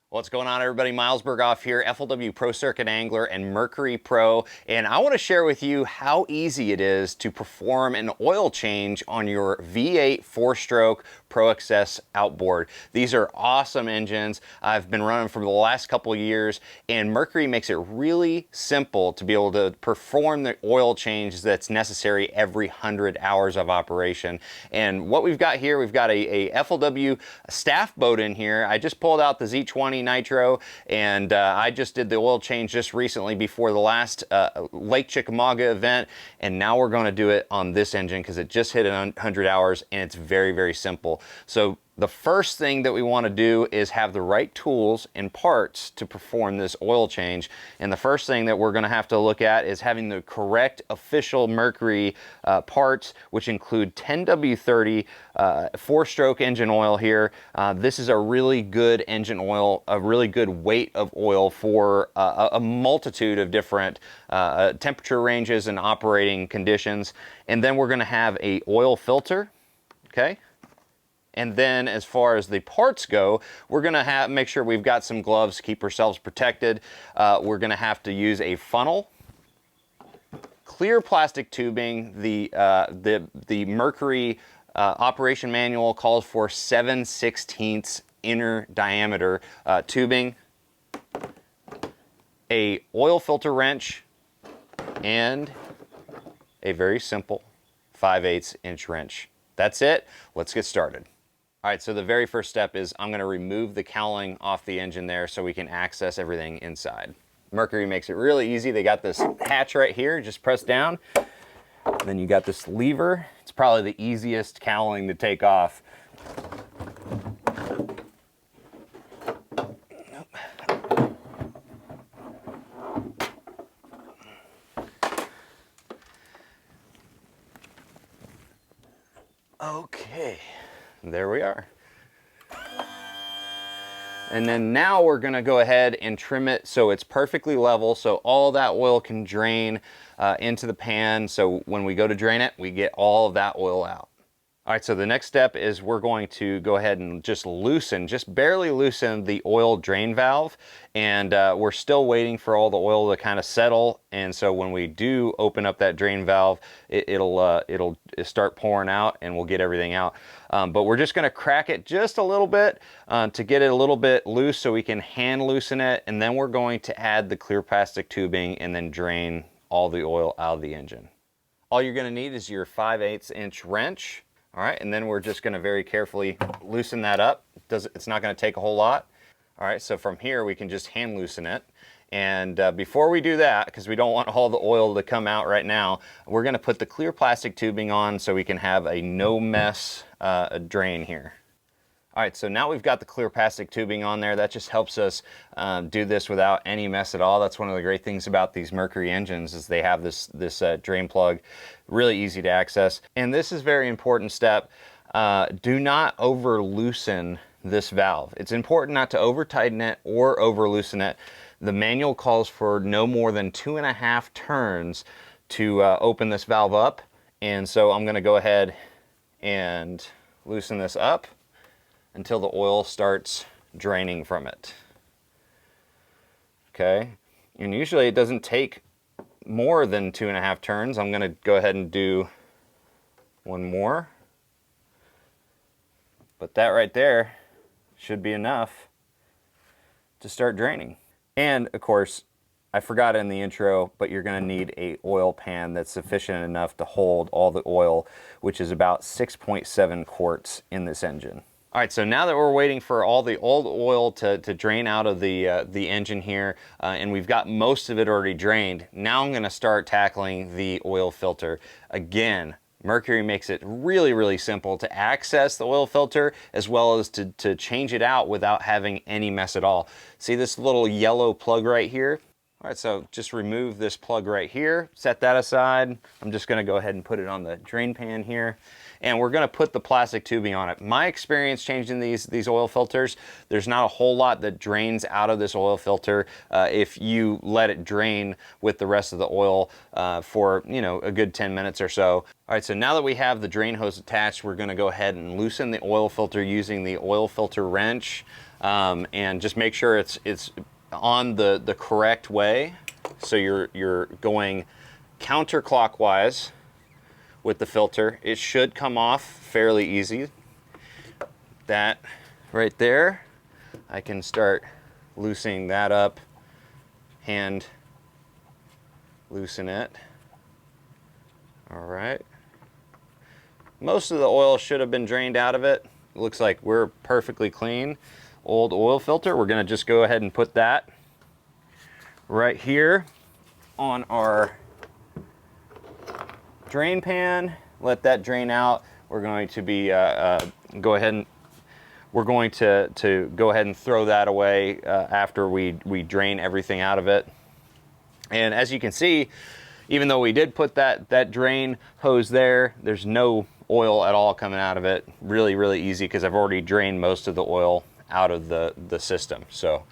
What's going on, everybody? Miles Burghoff here, FLW Pro Circuit Angler and Mercury Pro, and I want to share with you how easy it is to perform an oil change on your V8 4-stroke Pro XS outboard. These are awesome engines. I've been running for the last couple of years, and Mercury makes it really simple to be able to perform the oil change that's necessary every 100 hours of operation. And what we've got here, we've got a FLW staff boat in here. I just pulled out the Z20 Nitro, and I just did the oil change just recently before the last Lake Chickamauga event, and now we're going to do it on this engine because it just hit 100 hours, and it's very, very simple. So the first thing that we want to do is have the right tools and parts to perform this oil change. And the first thing that we're going to have to look at is having the correct official Mercury parts, which include 10W30 4-stroke engine oil here. This is a really good engine oil, a really good weight of oil for a multitude of different temperature ranges and operating conditions. And then we're going to have a oil filter, okay? And then as far as the parts go, we're gonna make sure we've got some gloves to keep ourselves protected. We're gonna have to use a funnel, clear plastic tubing. The Mercury operation manual calls for 7/16 inner diameter tubing, a oil filter wrench, and a very simple 5/8 inch wrench. That's it. Let's get started. All right, so the very first step is I'm going to remove the cowling off the engine there so we can access everything inside. Mercury makes it really easy. They got this hatch right here, just press down. Then you got this lever. It's probably the easiest cowling to take off. Okay, there we are. And then now we're gonna go ahead and trim it so it's perfectly level so all that oil can drain into the pan. So when we go to drain it, we get all of that oil out. All right, so the next step is we're going to go ahead and just barely loosen the oil drain valve. And we're still waiting for all the oil to kind of settle. And so when we do open up that drain valve, it'll start pouring out and we'll get everything out. But we're just gonna crack it just a little bit to get it a little bit loose so we can hand loosen it. And then we're going to add the clear plastic tubing and then drain all the oil out of the engine. All you're gonna need is your 5/8 inch wrench. All right, and then we're just gonna very carefully loosen that up. It's not gonna take a whole lot. All right, so from here we can just hand loosen it. And before we do that, because we don't want all the oil to come out right now, we're gonna put the clear plastic tubing on so we can have a no mess drain here. All right, so now we've got the clear plastic tubing on there. That just helps us do this without any mess at all. That's one of the great things about these Mercury engines is they have this drain plug, really easy to access. And this is a very important step. Do not over loosen this valve. It's important not to over tighten it or over loosen it. The manual calls for no more than 2.5 turns to open this valve up. And so I'm gonna go ahead and loosen this up until the oil starts draining from it. Okay, and usually it doesn't take more than 2.5 turns. I'm gonna go ahead and do one more. But that right there should be enough to start draining. And of course, I forgot in the intro, but you're gonna need a oil pan that's sufficient enough to hold all the oil, which is about 6.7 quarts in this engine. All right, so now that we're waiting for all the old oil to drain out of the engine here, and we've got most of it already drained, now I'm gonna start tackling the oil filter. Again, Mercury makes it really, really simple to access the oil filter as well as to change it out without having any mess at all. See this little yellow plug right here? All right, so just remove this plug right here, set that aside. I'm just gonna go ahead and put it on the drain pan here. And we're gonna put the plastic tubing on it. My experience changing these oil filters, there's not a whole lot that drains out of this oil filter if you let it drain with the rest of the oil for a good 10 minutes or so. All right, so now that we have the drain hose attached, we're gonna go ahead and loosen the oil filter using the oil filter wrench. and just make sure it's on the correct way. So you're going counterclockwise with the filter. It should come off fairly easy. That right there, I can start loosening that up, hand loosen it. All right. Most of the oil should have been drained out of it. It looks like we're perfectly clean. Old oil filter, we're gonna just go ahead and put that right here on our drain pan. Let that drain out. We're going to be go ahead and throw that away after we drain everything out of it. And as you can see, even though we did put that drain hose there, there's no oil at all coming out of it. Really, really easy because I've already drained most of the oil out of the system. So,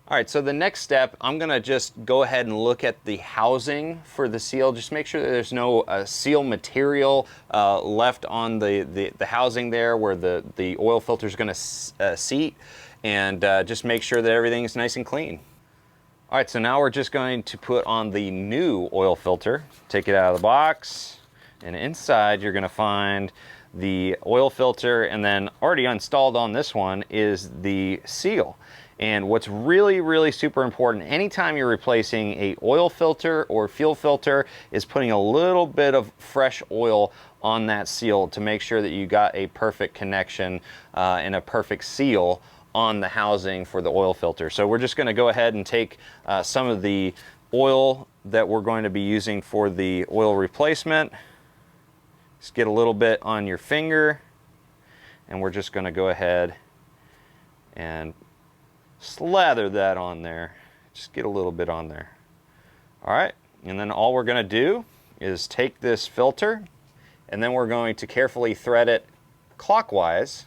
all right, so the next step, I'm gonna just go ahead and look at the housing for the seal. Just make sure that there's no seal material left on the housing there where the oil filter is gonna seat, and just make sure that everything's nice and clean. All right, so now we're just going to put on the new oil filter. Take it out of the box, and inside you're gonna find the oil filter, and then already installed on this one is the seal. And what's really, really super important anytime you're replacing a oil filter or fuel filter is putting a little bit of fresh oil on that seal to make sure that you got a perfect connection and a perfect seal on the housing for the oil filter. So we're just gonna go ahead and take some of the oil that we're going to be using for the oil replacement. Just get a little bit on your finger, and we're just gonna go ahead and slather that on there. Just get a little bit on there. All right, and then all we're gonna do is take this filter, and then we're going to carefully thread it clockwise.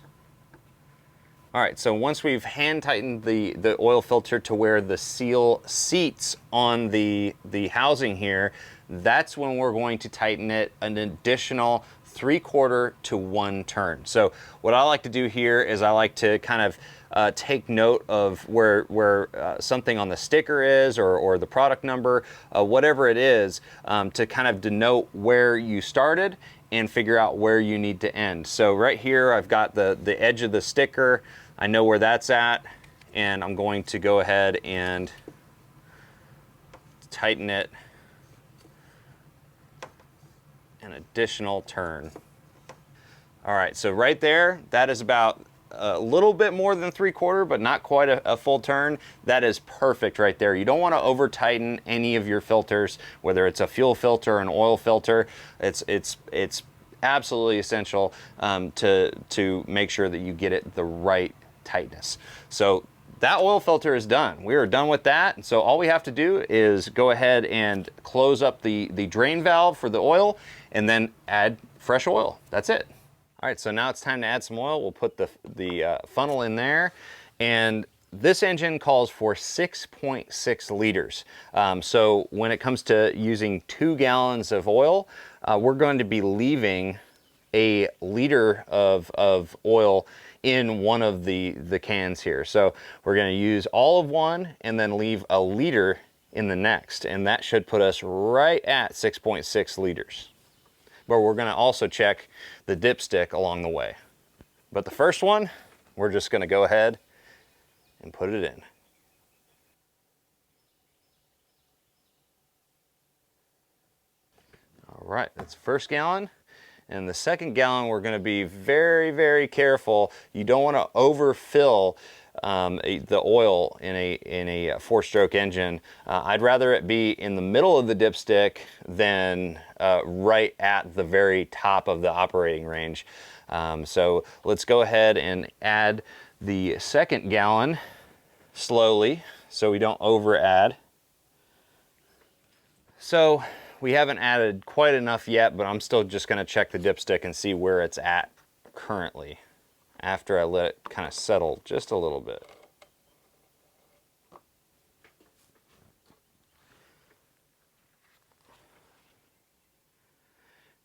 All right, so once we've hand tightened the oil filter to where the seal seats on the housing here, that's when we're going to tighten it an additional 3/4 to 1 turn. So what I like to do here is I like to kind of take note of where something on the sticker is, or the product number, whatever it is, to kind of denote where you started and figure out where you need to end. So right here I've got the edge of the sticker. I know where that's at, and I'm going to go ahead and tighten it an additional turn. All right, so right there, that is about a little bit more than 3/4, but not quite a full turn. That is perfect right there. You don't want to over tighten any of your filters, whether it's a fuel filter or an oil filter. It's absolutely essential to make sure that you get it the right tightness. So that oil filter is done. We are done with that. So all we have to do is go ahead and close up the drain valve for the oil, and then add fresh oil. That's it. All right, so now it's time to add some oil. We'll put the funnel in there, and this engine calls for 6.6 liters. So when it comes to using 2 gallons of oil, we're going to be leaving a liter of oil in one of the cans here. So we're going to use all of one and then leave a liter in the next, and that should put us right at 6.6 liters. But we're going to also check the dipstick along the way. But the first one, we're just going to go ahead and put it in. All right, that's the first gallon. And the second gallon, we're going to be very, very careful. You don't want to overfill the oil in a 4-stroke engine. I'd rather it be in the middle of the dipstick than right at the very top of the operating range. So let's go ahead and add the second gallon slowly so we don't over add. So we haven't added quite enough yet, but I'm still just going to check the dipstick and see where it's at currently after I let it kind of settle just a little bit.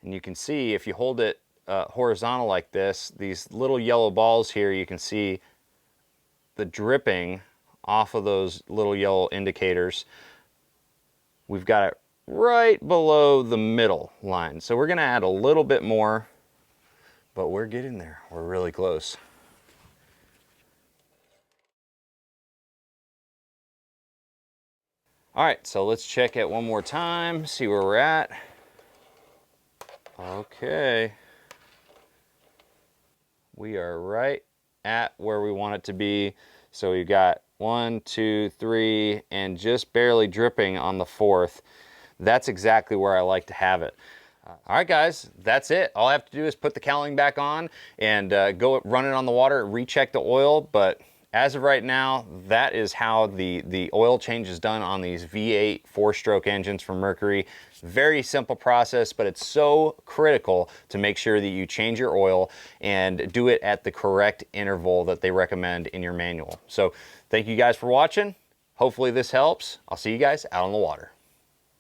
And you can see if you hold it horizontal like this, these little yellow balls here, you can see the dripping off of those little yellow indicators, we've got it right below the middle line. So we're gonna add a little bit more, but we're getting there. We're really close. All right, so let's check it one more time, see where we're at. Okay. We are right at where we want it to be. So we've got 1, 2, 3, and just barely dripping on the 4th. That's exactly where I like to have it. All right, guys, that's it. All I have to do is put the cowling back on and go run it on the water, recheck the oil. But as of right now, that is how the oil change is done on these V8 4-stroke engines from Mercury. Very simple process, but it's so critical to make sure that you change your oil and do it at the correct interval that they recommend in your manual. So thank you guys for watching. Hopefully this helps. I'll see you guys out on the water.